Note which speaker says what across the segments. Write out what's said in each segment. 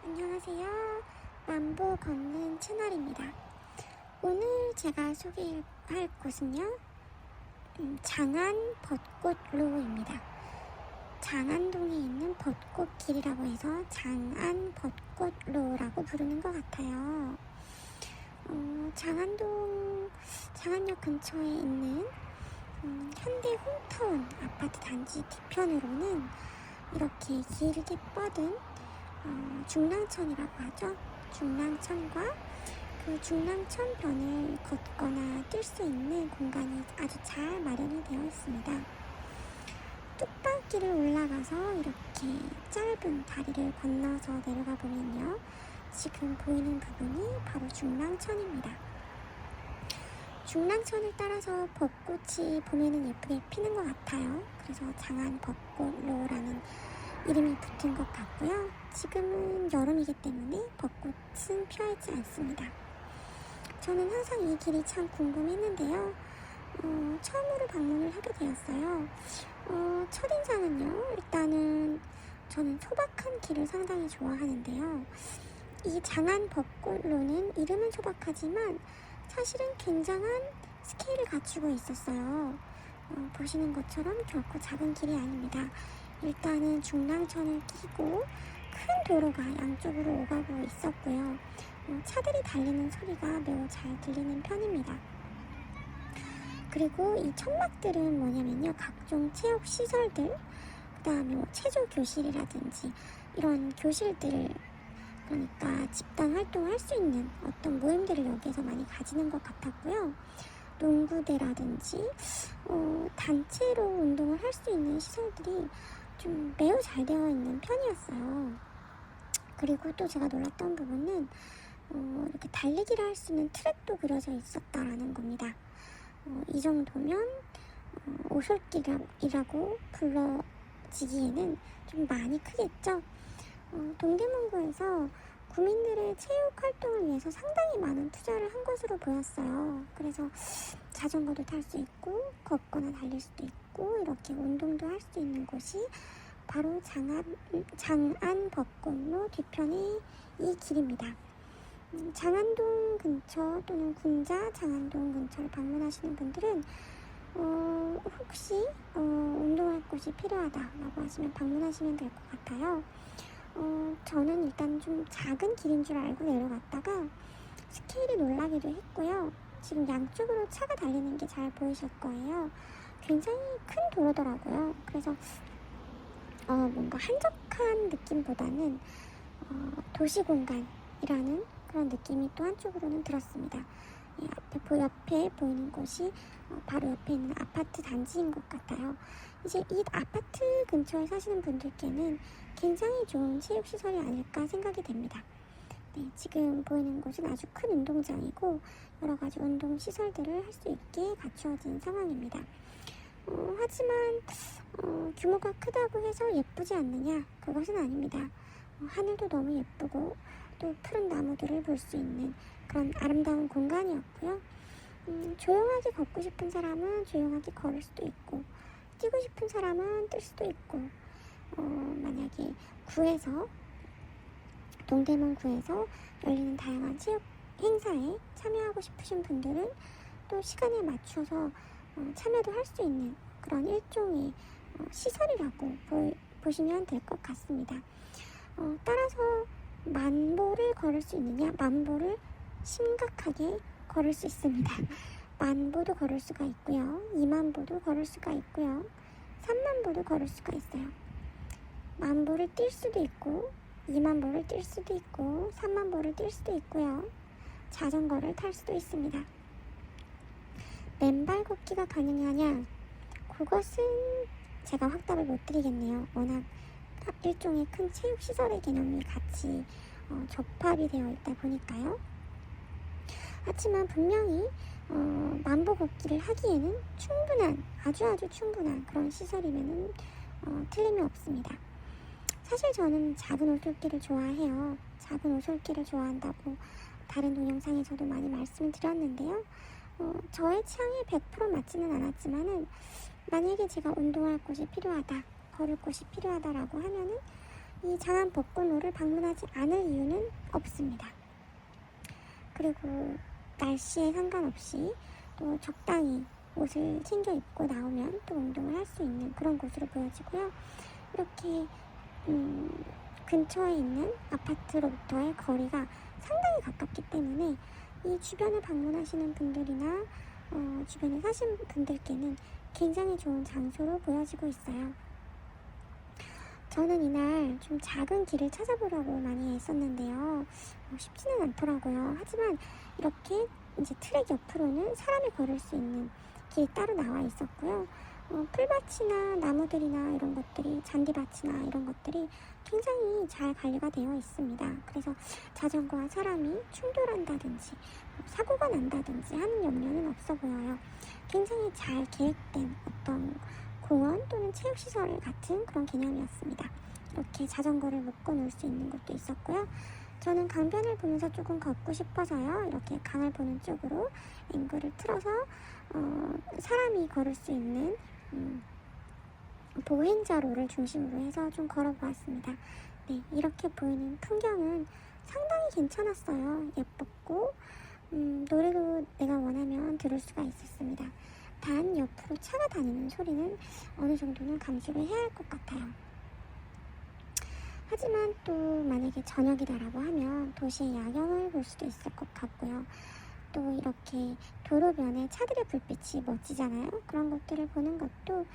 Speaker 1: 안녕하세요. 만보 걷는 채널입니다. 오늘 제가 소개할 곳은요, 장안 벚꽃로입니다. 장안동에 있는 벚꽃길이라고 해서 장안 벚꽃로라고 부르는 것 같아요. 장안역 근처에 있는 현대 홈타운 아파트 단지 뒤편으로는 이렇게 길게 뻗은 중랑천이라고 하죠. 중랑천과 그 중랑천변을 걷거나 뛸 수 있는 공간이 아주 잘 마련이 되어 있습니다. 뚝방길을 올라가서 이렇게 짧은 다리를 건너서 내려가 보면요, 지금 보이는 부분이 바로 중랑천입니다. 중랑천을 따라서 벚꽃이 봄에는 예쁘게 피는 것 같아요. 그래서 장안 벚꽃로라는 이름이 붙은 것 같고요. 지금은 여름이기 때문에 벚꽃은 피어있지 않습니다. 저는 항상 이 길이 참 궁금했는데요. 처음으로 방문을 하게 되었어요. 첫인상은요, 일단은 저는 소박한 길을 상당히 좋아하는데요. 이 장안 벚꽃로는 이름은 소박하지만 사실은 굉장한 스케일을 갖추고 있었어요. 보시는 것처럼 결코 작은 길이 아닙니다. 일단은 중랑천을 끼고 큰 도로가 양쪽으로 오가고 있었고요. 차들이 달리는 소리가 매우 잘 들리는 편입니다. 그리고 이 천막들은 뭐냐면요, 각종 체육시설들, 그 다음에 체조 교실이라든지 이런 교실들을, 그러니까 집단 활동을 할 수 있는 어떤 모임들을 여기에서 많이 가지는 것 같았고요. 농구대라든지 단체로 운동을 할 수 있는 시설들이 좀 매우 잘 되어 있는 편이었어요. 그리고 또 제가 놀랐던 부분은 이렇게 달리기를 할 수 있는 트랙도 그려져 있었다라는 겁니다. 이 정도면 오솔길이라고 불러지기에는 좀 많이 크겠죠. 동대문구에서 구민들의 체육 활동을 위해서 상당히 많은 투자를 한 것으로 보였어요. 그래서 자전거도 탈 수 있고 걷거나 달릴 수도 있고 이렇게 운동도 할 수 있는 곳이 바로 장안 벚꽃로 뒤편의 이 길입니다. 장안동 근처 또는 군자 장안동 근처를 방문하시는 분들은 혹시 운동할 곳이 필요하다라고 하시면 방문하시면 될 것 같아요. 저는 일단 좀 작은 길인 줄 알고 내려갔다가 스케일이 놀라기도 했고요. 지금 양쪽으로 차가 달리는 게 잘 보이실 거예요. 굉장히 큰 도로더라고요. 그래서 뭔가 한적한 느낌보다는 도시공간이라는 그런 느낌이 또 한쪽으로는 들었습니다. 옆에 보이는 곳이 바로 옆에 있는 아파트 단지인 것 같아요. 이제 이 아파트 근처에 사시는 분들께는 굉장히 좋은 체육시설이 아닐까 생각이 됩니다. 네, 지금 보이는 곳은 아주 큰 운동장이고 여러가지 운동시설들을 할 수 있게 갖추어진 상황입니다. 하지만 규모가 크다고 해서 예쁘지 않느냐? 그것은 아닙니다. 하늘도 너무 예쁘고 또 푸른 나무들을 볼 수 있는 그런 아름다운 공간이었고요. 조용하게 걷고 싶은 사람은 조용하게 걸을 수도 있고 뛰고 싶은 사람은 뛸 수도 있고 만약에 동대문 구에서 열리는 다양한 체육 행사에 참여하고 싶으신 분들은 또 시간에 맞춰서 참여도 할 수 있는 그런 일종의 시설이라고 보시면 될 것 같습니다. 따라서 만보를 걸을 수 있느냐? 만보를 심각하게 걸을 수 있습니다. 만보도 걸을 수가 있고요. 2만보도 걸을 수가 있고요. 3만보도 걸을 수가 있어요. 만보를 뛸 수도 있고 2만보를 뛸 수도 있고 3만보를 뛸 수도 있고요. 자전거를 탈 수도 있습니다. 맨발 걷기가 가능하냐? 그것은 제가 확답을 못 드리겠네요. 워낙 일종의 큰 체육시설의 개념이 같이 접합이 되어 있다 보니까요. 하지만 분명히 만보 걷기를 하기에는 충분한, 아주 충분한 그런 시설이면은 틀림이 없습니다. 사실 저는 작은 오솔길을 좋아해요. 작은 오솔길을 좋아한다고 다른 동영상에서도 많이 말씀을 드렸는데요. 저의 취향에 100% 맞지는 않았지만은 만약에 제가 운동할 곳이 필요하다, 걸을 곳이 필요하다라고 하면은 이 장안 벚꽃로를 방문하지 않을 이유는 없습니다. 그리고 날씨에 상관없이 또 적당히 옷을 챙겨 입고 나오면 또 운동을 할 수 있는 그런 곳으로 보여지고요. 이렇게 근처에 있는 아파트로부터의 거리가 상당히 가깝기 때문에 이 주변을 방문하시는 분들이나 주변에 사시는 분들께는 굉장히 좋은 장소로 보여지고 있어요. 저는 이날 좀 작은 길을 찾아보려고 많이 애썼는데요. 쉽지는 않더라고요. 하지만 이렇게 이제 트랙 옆으로는 사람이 걸을 수 있는 길이 따로 나와 있었고요. 풀밭이나 나무들이나 이런 것들이, 잔디밭이나 이런 것들이 굉장히 잘 관리가 되어 있습니다. 그래서 자전거와 사람이 충돌한다든지 사고가 난다든지 하는 염려는 없어 보여요. 굉장히 잘 계획된 어떤 공원 또는 체육시설 같은 그런 개념이었습니다. 이렇게 자전거를 묶어 놓을 수 있는 곳도 있었고요. 저는 강변을 보면서 조금 걷고 싶어서요. 이렇게 강을 보는 쪽으로 앵글을 틀어서 사람이 걸을 수 있는 보행자로를 중심으로 해서 좀 걸어보았습니다. 네, 이렇게 보이는 풍경은 상당히 괜찮았어요. 예뻤고 노래도 내가 원하면 들을 수가 있었습니다. 단 옆으로 차가 다니는 소리는 어느 정도는 감수를 해야 할 것 같아요. 하지만 또 만약에 저녁이다라고 하면 도시의 야경을 볼 수도 있을 것 같고요. 또 이렇게 도로변에 차들의 불빛이 멋지잖아요. 그런 것들을 보는 것도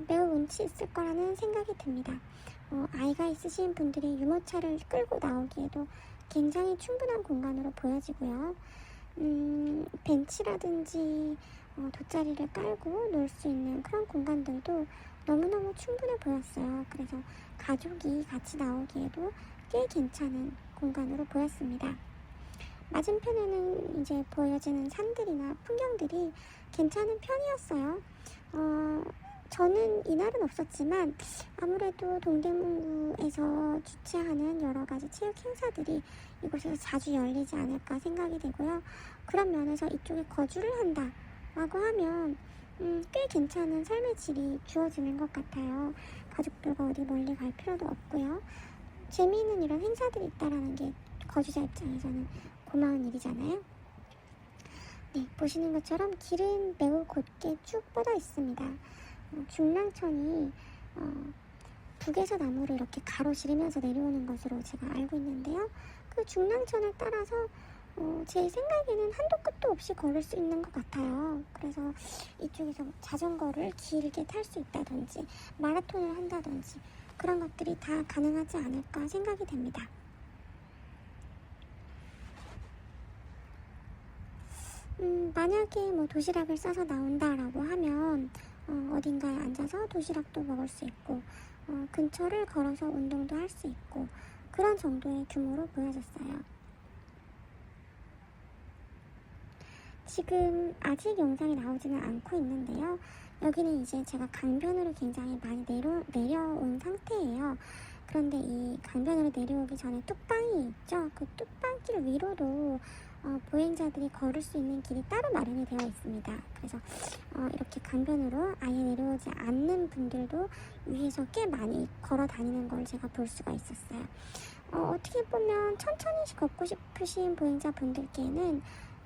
Speaker 1: 매우 운치 있을 거라는 생각이 듭니다. 아이가 있으신 분들이 유모차를 끌고 나오기에도 굉장히 충분한 공간으로 보여지고요. 벤치라든지 돗자리를 깔고 놀 수 있는 그런 공간들도 너무너무 충분해 보였어요. 그래서 가족이 같이 나오기에도 꽤 괜찮은 공간으로 보였습니다. 맞은편에는 이제 보여지는 산들이나 풍경들이 괜찮은 편이었어요. 저는 이날은 없었지만 아무래도 동대문구에서 주최하는 여러 가지 체육 행사들이 이곳에서 자주 열리지 않을까 생각이 되고요. 그런 면에서 이쪽에 거주를 한다라고 하면 꽤 괜찮은 삶의 질이 주어지는 것 같아요. 가족들과 어디 멀리 갈 필요도 없고요. 재미있는 이런 행사들이 있다라는 게 거주자 입장에서는 고마운 일이잖아요. 네, 보시는 것처럼 길은 매우 곧게 쭉 뻗어 있습니다. 중랑천이 북에서 나무를 이렇게 가로지르면서 내려오는 것으로 제가 알고 있는데요. 그 중랑천을 따라서 제 생각에는 한도 끝도 없이 걸을 수 있는 것 같아요. 그래서 이쪽에서 자전거를 길게 탈 수 있다든지 마라톤을 한다든지 그런 것들이 다 가능하지 않을까 생각이 됩니다. 만약에 뭐 도시락을 싸서 나온다라고 하면 어딘가에 앉아서 도시락도 먹을 수 있고 근처를 걸어서 운동도 할 수 있고 그런 정도의 규모로 보여졌어요. 지금 아직 영상이 나오지는 않고 있는데요. 여기는 이제 제가 강변으로 굉장히 많이 내려온 상태예요. 그런데 이 강변으로 내려오기 전에 뚝방이 있죠. 그 뚝방길 위로도 보행자들이 걸을 수 있는 길이 따로 마련이 되어 있습니다. 그래서 이렇게 강변으로 아예 내려오지 않는 분들도 위에서 꽤 많이 걸어 다니는 걸 제가 볼 수가 있었어요. 어떻게 보면 천천히 걷고 싶으신 보행자 분들께는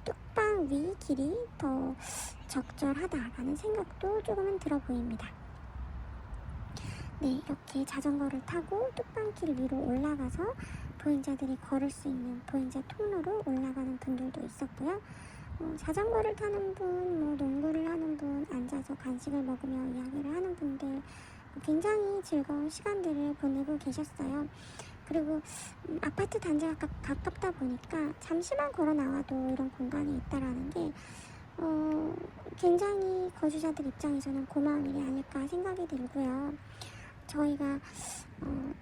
Speaker 1: 뚝방 위 길이 더 적절하다라는 생각도 조금은 들어 보입니다. 네, 이렇게 자전거를 타고 뚝방길 위로 올라가서 보행자들이 걸을 수 있는 보행자 통로로 올라가는 분들도 있었고요. 자전거를 타는 분, 농구를 하는 분, 앉아서 간식을 먹으며 이야기를 하는 분들 굉장히 즐거운 시간들을 보내고 계셨어요. 그리고 아파트 단지가 가깝다 보니까 잠시만 걸어 나와도 이런 공간이 있다라는 게 굉장히 거주자들 입장에서는 고마운 일이 아닐까 생각이 들고요. 저희가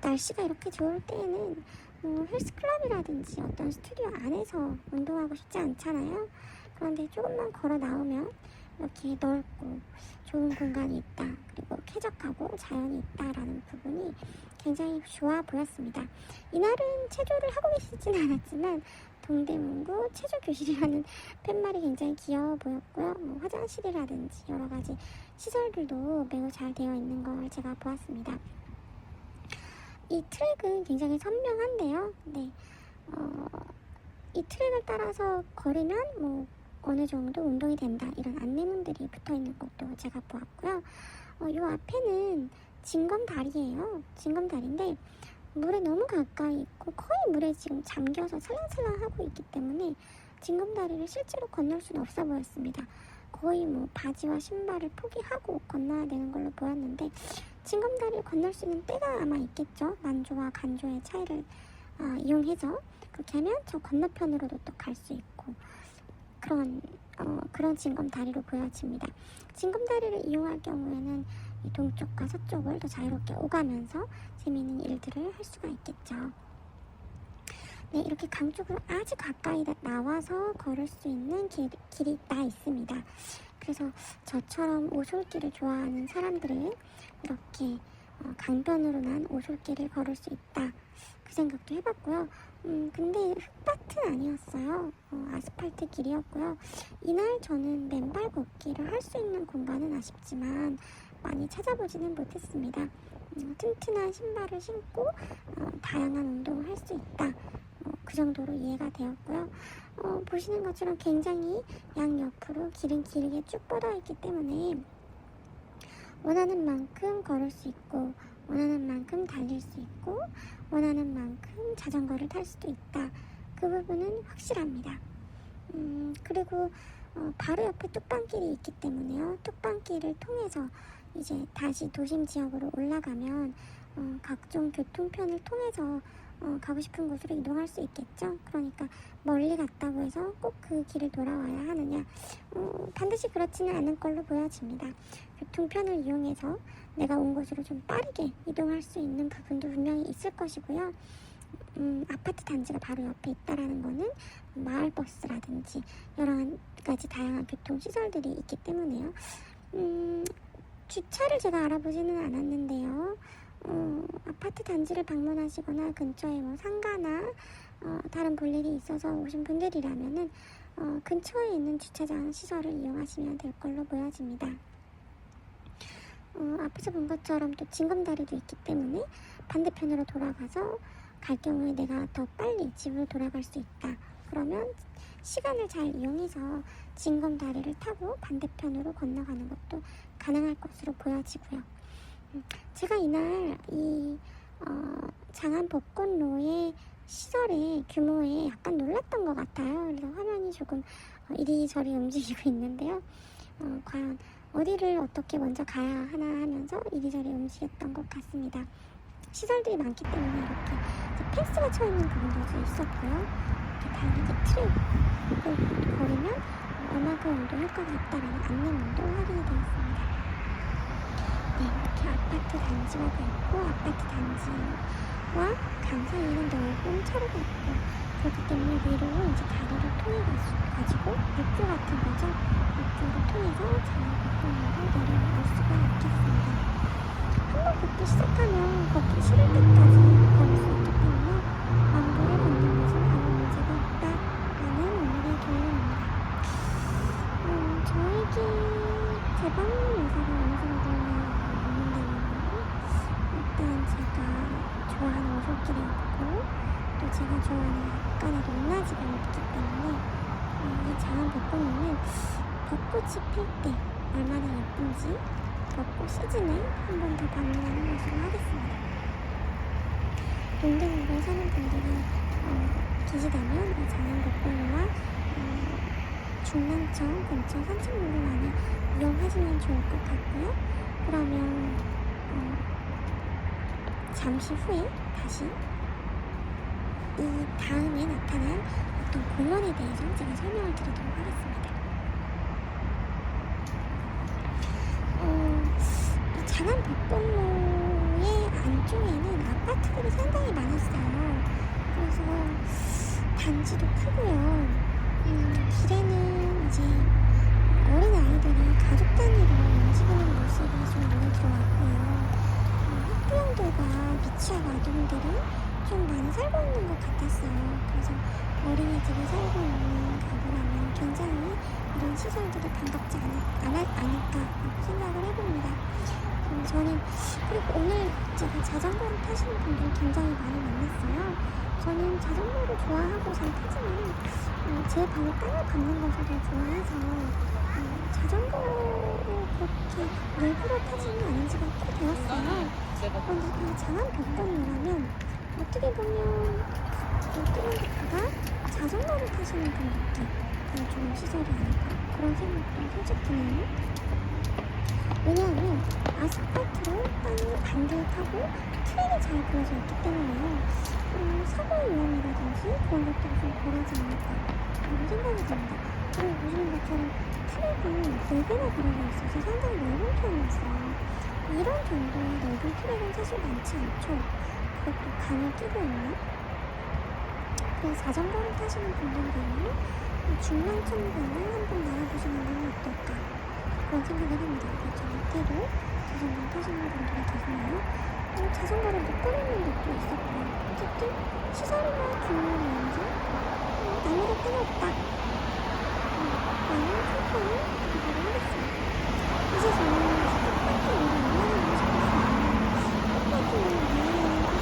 Speaker 1: 날씨가 이렇게 좋을 때에는 헬스클럽이라든지 어떤 스튜디오 안에서 운동하고 싶지 않잖아요. 그런데 조금만 걸어 나오면 이렇게 넓고 좋은 공간이 있다, 그리고 쾌적하고 자연이 있다라는 부분이 굉장히 좋아 보였습니다. 이날은 체조를 하고 계시진 않았지만 동대문구 체조교실이라는 팻말이 굉장히 귀여워 보였고요. 화장실이라든지 여러 가지 시설들도 매우 잘 되어 있는 걸 제가 보았습니다. 이 트랙은 굉장히 선명한데요. 네, 이 트랙을 따라서 걸으면 뭐 어느 정도 운동이 된다, 이런 안내문들이 붙어 있는 것도 제가 보았고요. 요 앞에는 징검다리예요. 징검다리인데 물에 너무 가까이 있고 거의 물에 지금 잠겨서 살랑살랑 하고 있기 때문에 징검다리를 실제로 건널 수는 없어 보였습니다. 거의 뭐 바지와 신발을 포기하고 건너야 되는 걸로 보였는데, 징검다리를 건널 수 있는 때가 아마 있겠죠. 만조와 간조의 차이를 이용해서 그렇게 하면 저 건너편으로도 또 갈 수 있고, 그런 징검다리로 보여집니다. 징검다리를 이용할 경우에는 이 동쪽과 서쪽을 더 자유롭게 오가면서 재미있는 일들을 할 수가 있겠죠. 네, 이렇게 강 쪽으로 아주 가까이 나와서 걸을 수 있는 길이 나 있습니다. 그래서 저처럼 오솔길을 좋아하는 사람들은 이렇게 강변으로 난 오솔길을 걸을 수 있다, 그 생각도 해봤고요. 근데 흙밭은 아니었어요. 아스팔트 길이었고요. 이날 저는 맨발 걷기를 할 수 있는 공간은 아쉽지만 많이 찾아보지는 못했습니다. 튼튼한 신발을 신고 다양한 운동을 할 수 있다, 그 정도로 이해가 되었고요. 보시는 것처럼 굉장히 양옆으로 길은 길게 쭉 뻗어 있기 때문에 원하는 만큼 걸을 수 있고, 원하는 만큼 달릴 수 있고, 원하는 만큼 자전거를 탈 수도 있다, 그 부분은 확실합니다. 그리고 바로 옆에 뚝방길이 있기 때문에요. 뚝방길을 통해서 이제 다시 도심 지역으로 올라가면 각종 교통편을 통해서 가고 싶은 곳으로 이동할 수 있겠죠. 그러니까 멀리 갔다고 해서 꼭 그 길을 돌아와야 하느냐, 반드시 그렇지는 않을 걸로 보여집니다. 교통편을 이용해서 내가 온 곳으로 좀 빠르게 이동할 수 있는 부분도 분명히 있을 것이고요. 아파트 단지가 바로 옆에 있다라는 거는 마을버스라든지 여러 가지 다양한 교통시설들이 있기 때문에요. 주차를 제가 알아보지는 않았는데요. 아파트 단지를 방문하시거나 근처에 뭐 상가나 다른 볼 일이 있어서 오신 분들이라면은 근처에 있는 주차장 시설을 이용하시면 될 걸로 보여집니다. 앞에서 본 것처럼 또 징검다리도 있기 때문에 반대편으로 돌아가서 갈 경우에 내가 더 빨리 집으로 돌아갈 수 있다. 그러면 시간을 잘 이용해서 징검다리를 타고 반대편으로 건너가는 것도 가능할 것으로 보여지고요. 제가 이날 이 장안 벚꽃로의 시설의 규모에 약간 놀랐던 것 같아요. 그래서 화면이 조금 이리저리 움직이고 있는데요. 과연 어디를 어떻게 먼저 가야 하나 하면서 이리저리 움직였던 것 같습니다. 시설들이 많기 때문에 이렇게 펜스가 쳐있는 부분도 있었고요. 이렇게 달리기 트랙을 걸으면 얼마큼 운동 효과가 있다라는 안내문도 확인이 되었습니다. 네, 이렇게 아파트 단지가 있고, 아파트 단지와 강 사이에는 넓은 차로가 있고, 그렇기 때문에 위로 이제 다리를 통해 가지고 입구 같은 거죠. 입구를 통해서 장안벚꽃로로 내려올 수가 있겠습니다. 한번 걷기 시작하면 걷기 싫을 때까지 걸을 수 있기 때문에 왕도를 걷는 것은 아무 문제가 없다라는 오늘의 결론입니다. 저에게 재방문 의사가 어느 정도나 일단 제가 좋아하는 오솔길이었고, 또 제가 좋아하는 약간의 높낮이가 있기 때문에 이 장안벚꽃로는 벚꽃이 필 때 얼마나 예쁜지 벚꽃 시즌에 한 번 더 방문하는 것으로 하겠습니다. 동대구에 사는 분들이 계시다면 이 장안벚꽃로와 중랑천 근처 산책로를 많이 이용하시면 좋을 것 같고요. 그러면 잠시 후에 다시 이 다음에 나타난 어떤 공원에 대해서 제가 설명을 드리도록 하겠습니다. 이 장안벚꽃로의 안쪽에는 아파트들이 상당히 많았어요. 그래서 단지도 크고요. 길에는 이제 어린 아이들이 가족 단위로 움직이는 모습이 좀 눈에 들어왔고요. 학부형들과 미취학 아동들이 좀 많이 살고 있는 것 같았어요. 그래서 어린이들이 살고 있는 가구라면 굉장히 이런 시설들이 반갑지 않을까 생각을 해봅니다. 저는 그리고 오늘 제가 자전거를 타시는 분들 굉장히 많이 만났어요. 저는 자전거를 좋아하고 잘 타지만 제 발로 땅을 밟는 것을 더 좋아해서 자전거를 그렇게 일부러 타지는 않은 지가 꽤 되었어요. 그런데 이 장안 벽돌로라면 어떻게 보면 뛰는 것보다 자전거를 타시는 분들께 더 좋은 시설이 아닐까 그런 생각도 솔직히 드네요. 왜냐하면 아스팔트로 땅을 반듯하고 트랙이 잘 그려져 있기 때문에요. 사고 위험이라든지 그런 것들이 좀 덜하지 않을까 라고 생각이 듭니다. 그리고 보시는 것처럼 트랙은 4개나 그려져 있어서 상당히 넓은 편이었어요. 이런 정도의 넓은 트랙은 사실 많지 않죠. 그것도 강을 끼고 있는. 그래서 자전거를 타시는 분들께는 중랑천강을 한번 날아보시는 건 어떨까 그런 생각을 합니다. 그렇죠. 밑에도 자전거 타시는 분들이 계시네요. 자전거를 못 꺼내는 것도 있었고요. 어쨌든 시설이나 규모는 완전 나무가 필요 없다. 나는 천천히 공부를 하겠습니다. 이제 저는 똑같은 일을 얼마나 하고 싶었어요. 똑같은 일을 매일 하고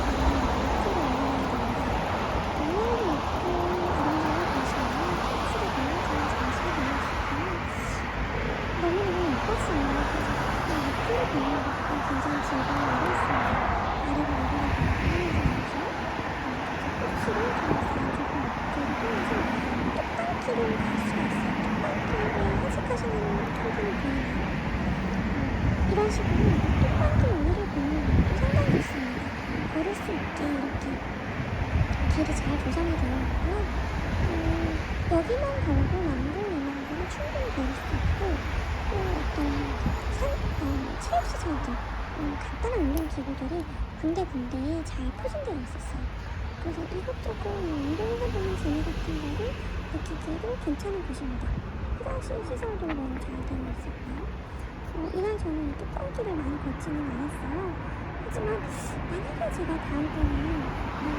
Speaker 1: 얼마나 예쁜 아름다운 곳이에요. 확실히 너무 잘 전시가 되어 있었고요. 너무너무 예뻤어요. 그래서 예쁘게 보는 것도 굉장히 즐거운 일이었습니다. 아래로 내려가면서 꽃으로 조금 목줄을 통해서 뚝방길을 갈 수가 있어요. 뚝방길을 해석하시는 분들이 보이네요. 이런 식으로 뚝방길 위를 보는 것도 상당히 좋습니다. 걸을 수 있게 이렇게 길이 잘 조성이 되어 있고요. 여기만 걸고 남도 이만도로 충분히 걸을 수 있고 또 어떤 체육시설들 간단한 운동기구들이 군데군데에 잘 포진되어 있었어요. 그래서 이것저것 운동해보는 재미 같은 거를 느끼기에도 괜찮은 곳입니다. 화장실 시설도 너무 잘 되어 있었고요. 이날 저는 뚝방길을 많이 걷지는 않았어요. 하지만 만약에 제가 다음번에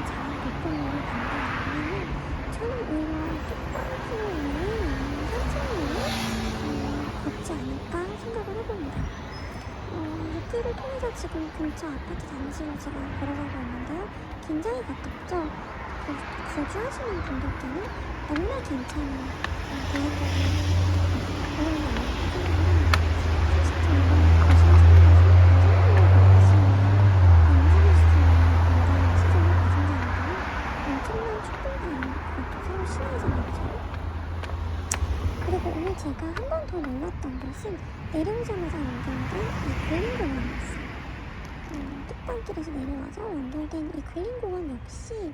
Speaker 1: 잘 복근로를 간다면 저는 오히려 뚝방길을 아니면 산책로를 걷지 않을까 생각을 해봅니다. 루트를 통해서 지금 근처 아파트 단지로 제가 걸어가고 있는데요. 굉장히 가깝죠? 거주하시는 분들께는 너무나 괜찮은 대안으로 걸어가는 아닐까 생각을 합니다. 사실 저희가 거실 그리고 오늘 제가 한 번 더 놀랐던 것은 내려오자마자 연결된 이 근린공원이었어요. 뚝방길에서 내려와서 연결된 이 근린공원 역시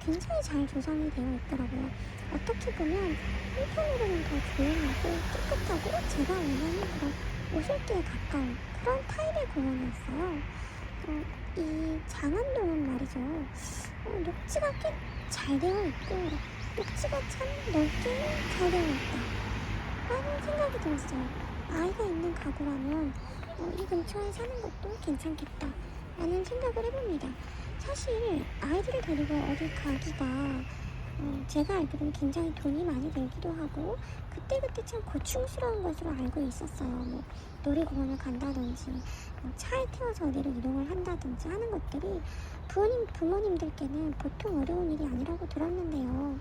Speaker 1: 굉장히 잘 조성이 되어 있더라고요. 어떻게 보면 한편으로는 더 조용하고 깨끗하고 제가 원하는 그런 오솔길에 가까운 그런 타입의 공원이었어요. 이 장안동은 말이죠. 녹지가 꽤 잘 되어 있고 녹지가 참 넓게 잘 되어 있다 라는 생각이 들었어요. 아이가 있는 가구라면 이 근처에 사는 것도 괜찮겠다 라는 생각을 해봅니다. 사실 아이들을 데리고 어디 가기가 제가 알기로는 굉장히 돈이 많이 들기도 하고 그때그때 참 고충스러운 것으로 알고 있었어요. 뭐 놀이공원을 간다든지 차에 태워서 어디로 이동을 한다든지 하는 것들이 부모님들께는 보통 어려운 일이 아니라고 들었는데요.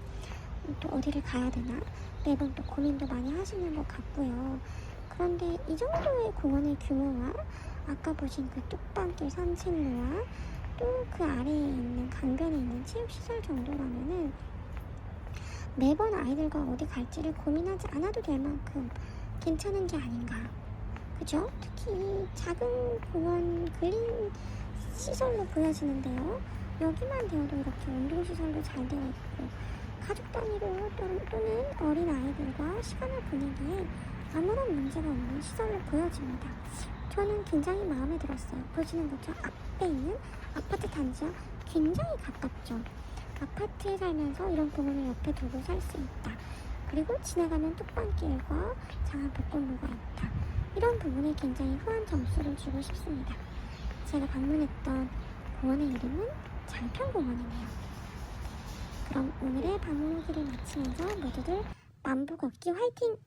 Speaker 1: 또 어디를 가야 되나 매번 또 고민도 많이 하시는 것 같고요. 그런데 이 정도의 공원의 규모와 아까 보신 그 뚝방길 산책로와 또 그 아래에 있는 강변에 있는 체육시설 정도라면은 매번 아이들과 어디 갈지를 고민하지 않아도 될 만큼 괜찮은 게 아닌가. 그죠? 특히 작은 공원 근린 시설로 보여지는데요. 여기만 되어도 이렇게 운동시설도 잘 되어 있고 가족 단위로 또는 어린 아이들과 시간을 보내기에 아무런 문제가 없는 시설로 보여집니다. 저는 굉장히 마음에 들었어요. 보시는 것처럼 앞에 있는 아파트 단지와 굉장히 가깝죠. 아파트에 살면서 이런 공원을 옆에 두고 살 수 있다. 그리고 지나가면 뚝방길과 장안 복권로가 있다. 이런 부분에 굉장히 후한 점수를 주고 싶습니다. 제가 방문했던 공원의 이름은 장평공원이네요. 그럼 오늘의 방문 후기를 마치면서 모두들 만보 걷기 화이팅!